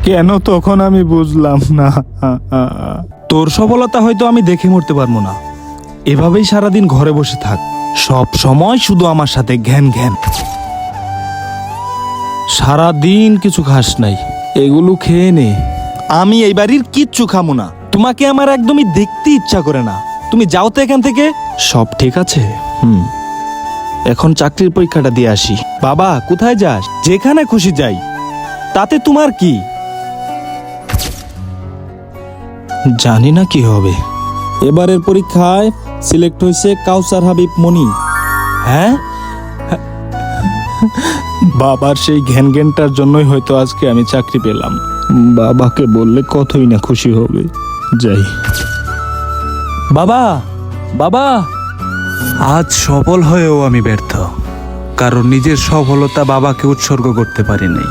কেন তখন আমি বুঝলাম না। তোর সফলতা হয়তো আমি দেখে মরতে পারবো না, এভাবেই সারাদিন ঘরে বসে থাক, সব সময় শুধু আমার সাথে ঘ্যান ঘ্যান। সারাদিন কিছু খাস নাই, এগুলো খেয়ে নে। আমি এই বাড়ির কিচ্ছু খামো না, তোমাকে আমার একদমই দেখতে ইচ্ছা করে না। তুমি যাও তো এখান থেকে। সব ঠিক আছে? এখন চাকরির পরীক্ষাটা দিয়ে আসি। বাবা, কোথায় যাস? যেখানে খুশি যাই, তাতে তোমার কি? জানি না কি হবে। এবারের পরীক্ষায় সিলেক্ট হয়েছে কাউসার হাবিব মনি। হ্যাঁ, বাবার সেই ঘ্যান ঘ্যানটার জন্যই হয়তো আজকে আমি চাকরি পেলাম। বাবাকে বললে কতই না খুশি হবে। যাই। বাবা, বাবা, আজ সফল হয়েও আমি ব্যর্থ, কারণ নিজের সফলতা বাবাকে উৎসর্গ করতে পারি নাই।